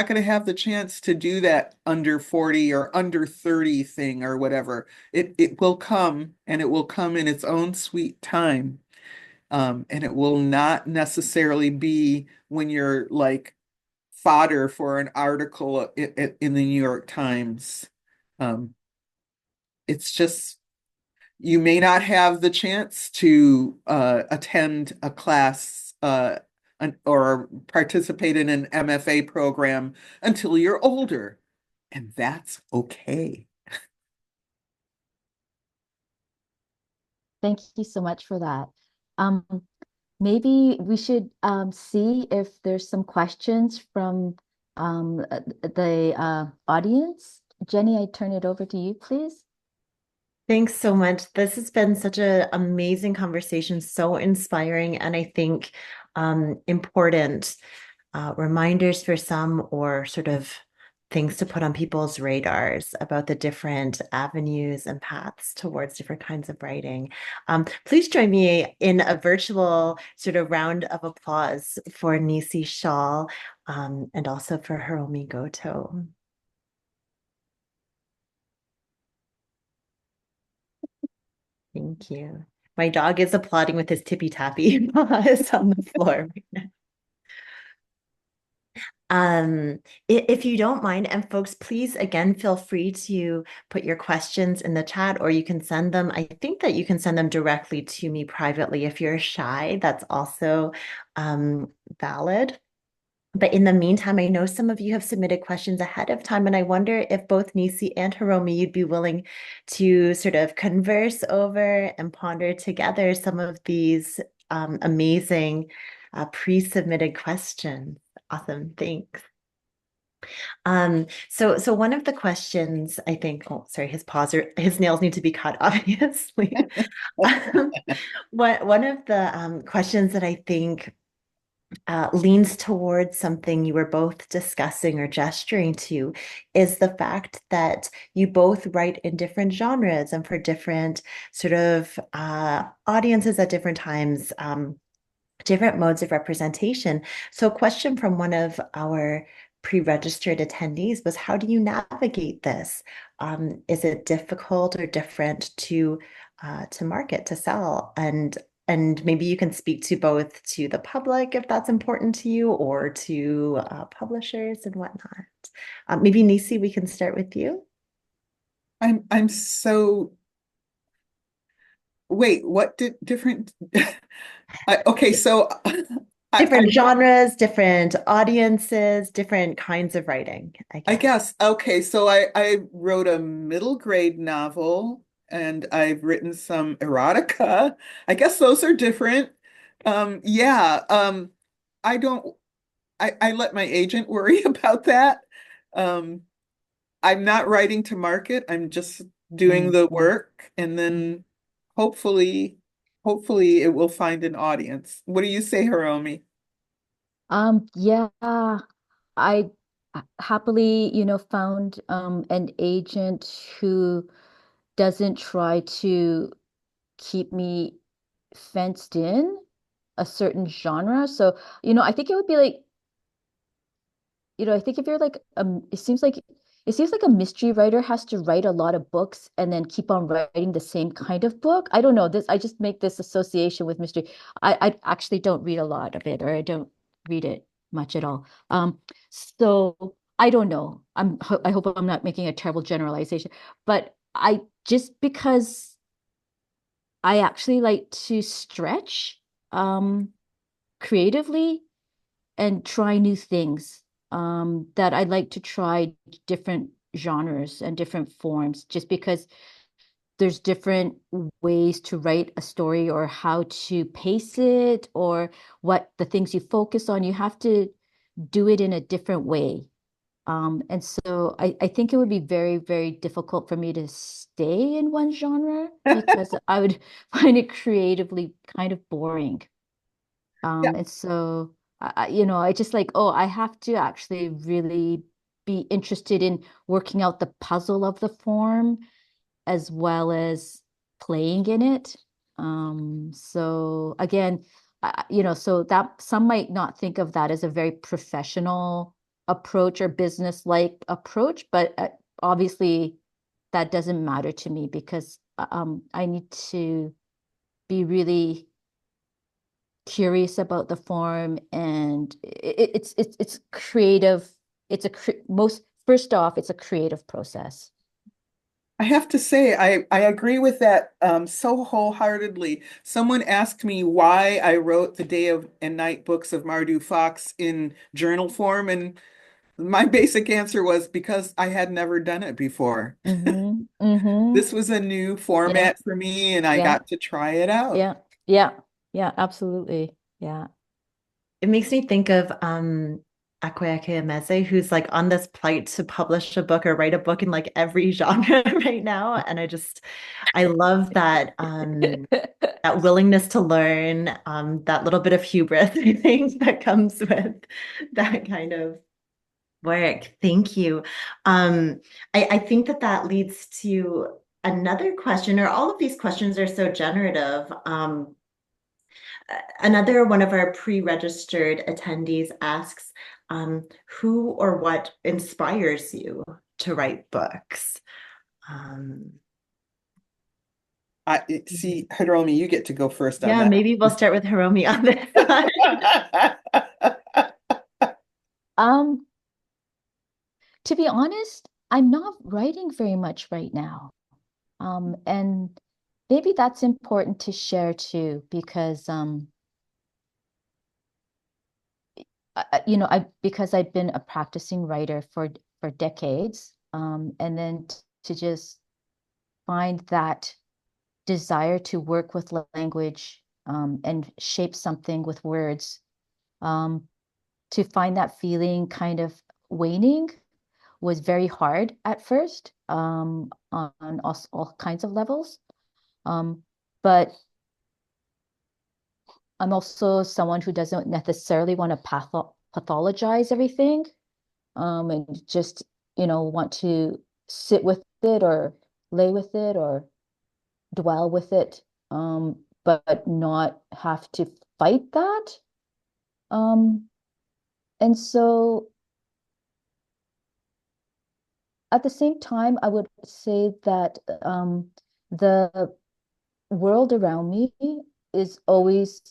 C: going to have the chance to do that under 40 or under 30 thing or whatever. It will come, and it will come in its own sweet time. And it will not necessarily be when you're like fodder for an article in the New York Times. Um, it's just, you may not have the chance to attend a class, or participate in an MFA program until you're older, and that's okay.
B: Thank you so much for that. Um, Maybe we should see if there's some questions from the audience. Jenny, I turn it over to you, please.
A: Thanks so much. This has been such an amazing conversation, so inspiring, and I think important reminders for some, or sort of things to put on people's radars about the different avenues and paths towards different kinds of writing. Please join me in a virtual sort of round of applause for Nisi Shawl, and also for Hiromi Goto. Thank you. My dog is applauding with his tippy tappy paws on the floor right now. If you don't mind, and folks, please again feel free to put your questions in the chat, or you can send them. I think that you can send them directly to me privately. If you're shy, that's also valid. But in the meantime, I know some of you have submitted questions ahead of time, and I wonder if both Nisi and Hiromi, you'd be willing to sort of converse over and ponder together some of these amazing pre-submitted questions. Awesome, thanks. So one of the questions, I think, oh, sorry, his nails need to be cut, obviously. Um, one of the questions that I think leans towards something you were both discussing or gesturing to is the fact that you both write in different genres and for different sort of audiences at different times, different modes of representation. So a question from one of our pre-registered attendees was, how do you navigate this? Is it difficult or different to market, to sell? And maybe you can speak to both to the public if that's important to you, or to publishers and whatnot. Maybe Nisi, we can start with you.
C: I'm so wait, what did different okay, so I
A: Different genres, different audiences, different kinds of writing, I
C: I
A: guess.
C: guess. Okay, so I wrote a middle grade novel, and I've written some erotica. I guess those are different. Yeah, I don't I let my agent worry about that. Um, I'm not writing to market. I'm just doing
A: Mm.
C: the work, and then hopefully hopefully it will find an audience. What do you say, Hiromi?
B: Yeah, I happily, found an agent who doesn't try to keep me fenced in a certain genre. So, I think it would be like, I think if you're like it seems like a mystery writer has to write a lot of books and then keep on writing the same kind of book. I don't know. I just make this association with mystery. I actually don't read a lot of it, or I don't read it much at all. So I don't know. I hope I'm not making a terrible generalization, but I just because I actually like to stretch creatively and try new things. That I'd like to try different genres and different forms just because there's different ways to write a story or how to pace it or what the things you focus on. You have to do it in a different way. And so I think it would be very, very difficult for me to stay in one genre because I would find it creatively kind of boring.
C: Yeah,
B: And so, I just like, oh, I have to actually really be interested in working out the puzzle of the form as well as playing in it. So again, so that some might not think of that as a very professional approach or business-like approach, but obviously that doesn't matter to me because I need to be really curious about the form and it's creative. It's a most first off, it's a creative process.
C: I have to say, I agree with that so wholeheartedly. Someone asked me why I wrote the Day of and Night books of Mardu Fox in journal form, and my basic answer was because I had never done it before.
B: Mm-hmm. Mm-hmm.
C: This was a new
B: Yeah.
C: format for me, and I
B: Yeah.
C: got to try it out.
B: Yeah. Yeah. Yeah. Absolutely. Yeah.
A: It makes me think of Akwe Emeze, who's like on this plight to publish a book or write a book in like every genre right now. And I love that that willingness to learn, that little bit of hubris, I think, that comes with that kind of work. Thank you. I think that that leads to another question, or all of these questions are so generative. Another one of our pre-registered attendees asks, who or what inspires you to write books? Um,
C: See, Hiromi, you get to go first on
A: yeah,
C: that.
A: maybe we'll start with Hiromi on this one.
B: Um, to be honest, I'm not writing very much right now. And maybe that's important to share too, because because I've been a practicing writer for decades, and then to just find that desire to work with language, and shape something with words, um, to find that feeling kind of waning was very hard at first, on all kinds of levels. Um, but I'm also someone who doesn't necessarily want to pathologize everything, and just, want to sit with it or lay with it or dwell with it, but not have to fight that. Um, and so at the same time, I would say that the world around me is always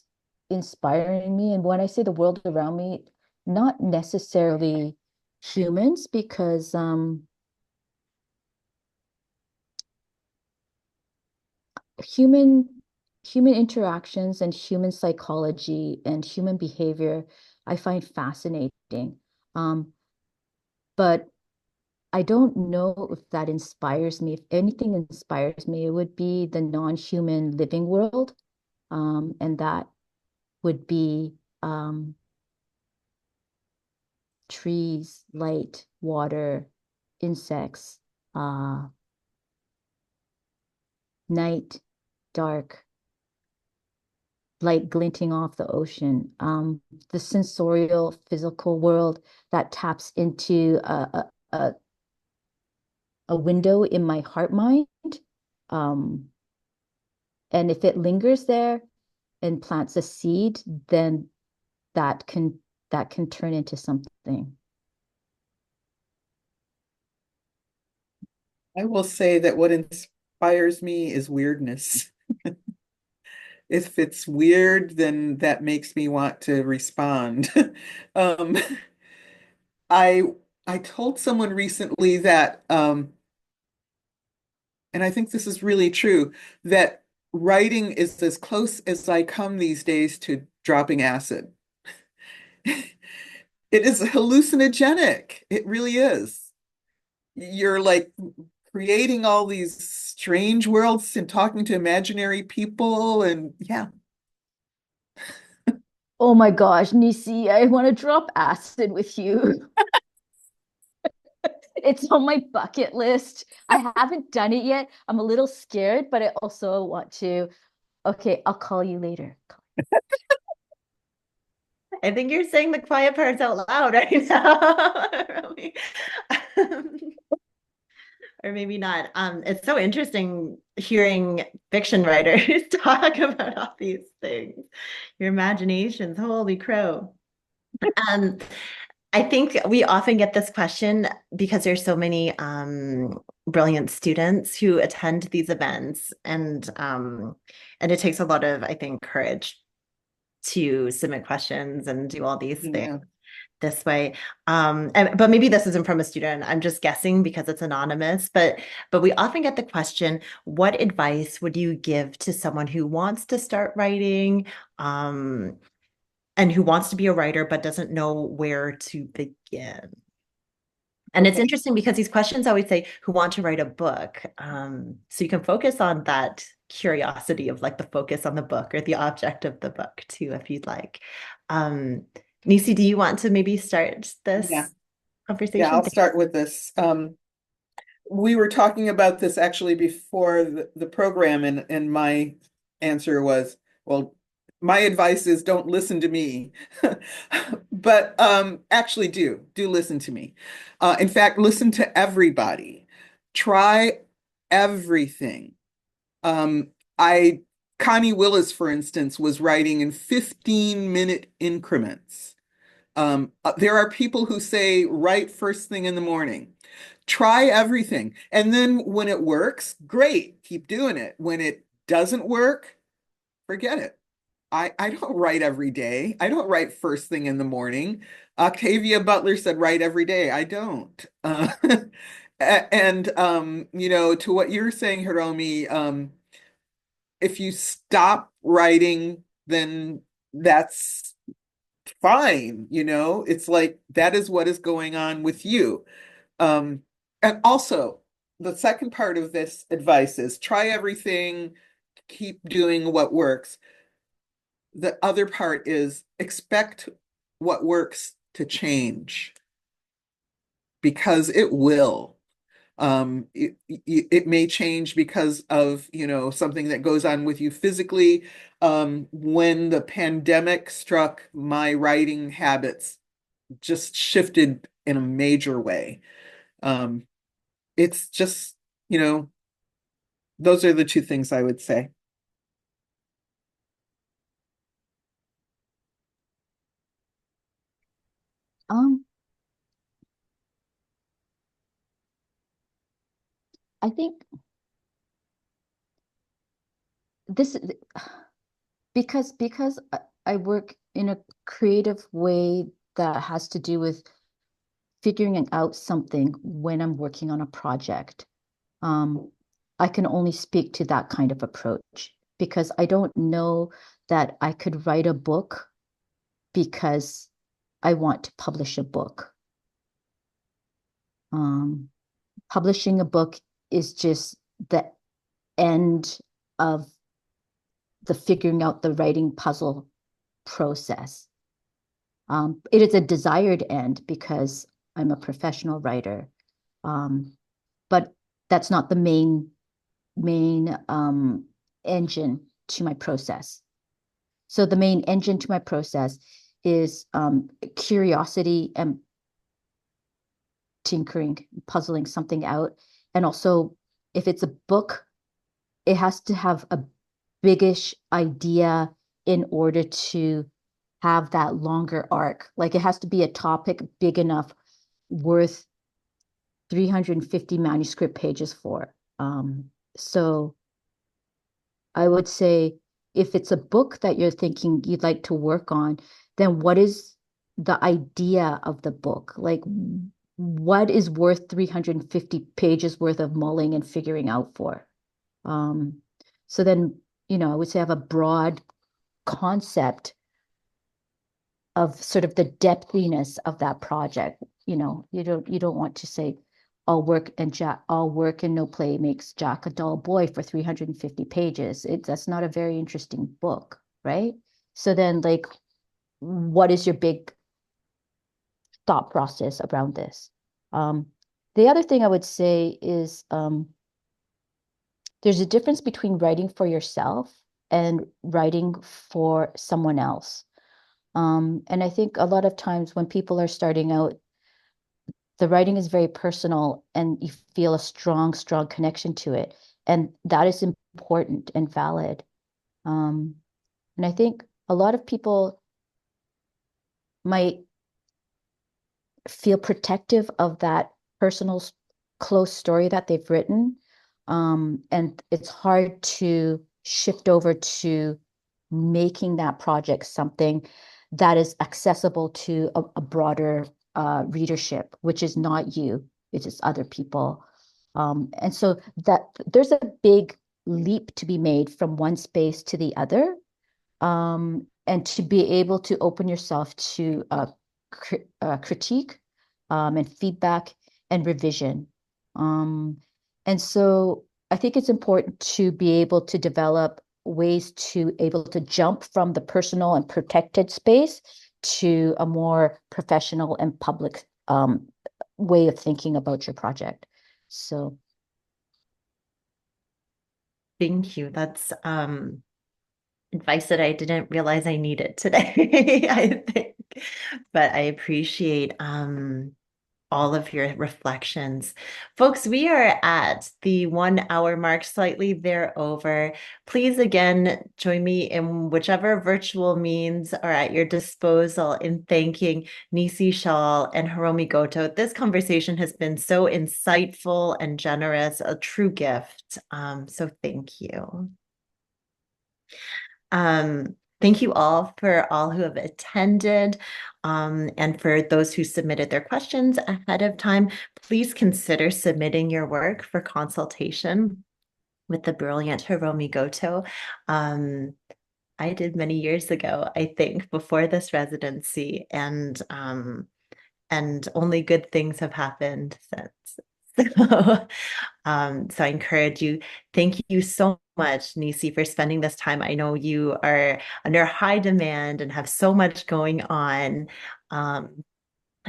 B: inspiring me. And when I say the world around me, not necessarily humans, because human human interactions and human psychology and human behavior I find fascinating. Um, but I don't know if that inspires me. If anything inspires me, it would be the non-human living world. And that would be trees, light, water, insects, uh, night, dark, light glinting off the ocean. The sensorial, physical world that taps into a window in my heart mind. Um, and if it lingers there and plants a seed, then that can that can turn into something.
C: I will say that what inspires me is weirdness. If it's weird, then that makes me want to respond. Um, I I told someone recently that, and I think this is really true, that writing is as close as I come these days to dropping acid. It is hallucinogenic. It really is. You're like creating all these strange worlds and talking to imaginary people, and yeah.
B: Oh my gosh, Nisi, I want to drop acid with you. It's on my bucket list. I haven't done it yet. I'm a little scared, but I also want to. Okay, I'll call you later.
A: I think you're saying the quiet parts out loud right now, Hiromi. Or maybe not. It's so interesting hearing fiction writers talk about all these things. Your imaginations, holy crow. Um, I think we often get this question because there's so many brilliant students who attend these events, and it takes a lot of, I think, courage to submit questions and do all these things
C: Yeah.
A: this way. But maybe this isn't from a student. I'm just guessing because it's anonymous. But we often get the question, what advice would you give to someone who wants to start writing, and who wants to be a writer but doesn't know where to begin? And it's
C: Okay.
A: interesting because these questions always say, who want to write a book. So you can focus on that curiosity of like the focus on the book or the object of the book too, if you'd like. Um, Nisi, do you want to maybe start
C: Yeah.
A: this
C: Yeah,
A: conversation?
C: I'll start with this. We were talking about this actually before the program, and my answer was, well, my advice is don't listen to me. But actually do listen to me. In fact, listen to everybody. Try everything. Um, I Connie Willis, for instance, was writing in 15-minute increments. There are people who say write first thing in the morning. Try everything. And then when it works, great, keep doing it. When it doesn't work, forget it. I don't write every day. I don't write first thing in the morning. Octavia Butler said write every day. I don't. And to what you're saying, Hiromi, if you stop writing, then that's fine. It's like that is what is going on with you. Um, and also, the second part of this advice is try everything, keep doing what works. The other part is expect what works to change because it will. It may change because of, something that goes on with you physically. When the pandemic struck, my writing habits just shifted in a major way. Um, it's just, you know, those are the two things I would say.
B: Um, I think this because I work in a creative way that has to do with figuring out something when I'm working on a project. Um, I can only speak to that kind of approach because I don't know that I could write a book because I want to publish a book. Um, Publishing a book is just the end of the figuring out the writing puzzle process. It is a desired end because I'm a professional writer, um, but that's not the main engine to my process. So the main engine to my process is curiosity and tinkering, puzzling something out. And also, if it's a book, it has to have a biggish idea in order to have that longer arc. Like it has to be a topic big enough, worth 350 manuscript pages for. So I would say if it's a book that you're thinking you'd like to work on, then what is the idea of the book? Like, what is worth 350 pages worth of mulling and figuring out for? Um, so then, I would say I have a broad concept of sort of the depthiness of that project. You don't want to say all work and no play makes Jack a dull boy for 350 pages. That's not a very interesting book, right? So then like what is your big thought process around this? Um, the other thing I would say is there's a difference between writing for yourself and writing for someone else. And I think a lot of times when people are starting out, the writing is very personal and you feel a strong, strong connection to it. And that is important and valid. Um, and I think a lot of people might feel protective of that personal, close story that they've written. And it's hard to shift over to making that project something that is accessible to a broader readership, which is not you, it's just other people. And so that there's a big leap to be made from one space to the other, and to be able to open yourself to critique, and feedback and revision. Um, and so I think it's important to be able to develop ways to able to jump from the personal and protected space to a more professional and public way of thinking about your project. So
A: Thank you. That's advice that I didn't realize I needed today, I think. But I appreciate all of your reflections. Folks, we are at the 1 hour mark, slightly there over. Please again join me in whichever virtual means are at your disposal in thanking Nisi, Shawl, and Hiromi Goto. This conversation has been so insightful and generous, a true gift. So thank you. Thank you all for all who have attended, and for those who submitted their questions ahead of time. Please consider submitting your work for consultation with the brilliant Hiromi Goto. I did many years ago, I think, before this residency, and only good things have happened since. So I encourage you. Thank you so much, Nisi, for spending this time. I know you are under high demand and have so much going on.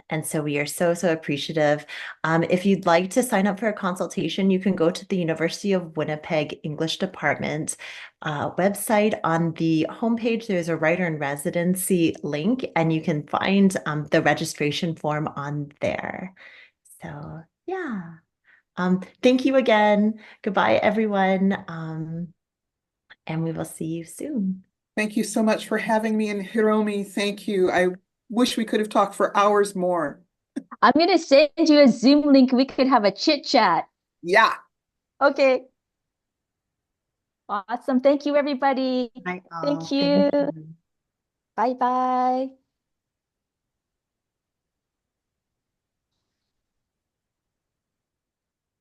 A: And so we are so, so appreciative. If you'd like to sign up for a consultation, you can go to the University of Winnipeg English Department website. On the homepage, there's a writer in residency link, and you can find the registration form on there. So yeah. Thank you again. Goodbye, everyone. And we will see you soon.
C: Thank you so much for having me, and Hiromi, thank you. I wish we could have talked for hours more.
B: I'm going to send you a Zoom link. We could have a chit chat.
C: Yeah.
B: Okay. Awesome. Thank you, everybody.
A: Bye all.
B: Thank you.
A: Thank you.
B: Bye bye.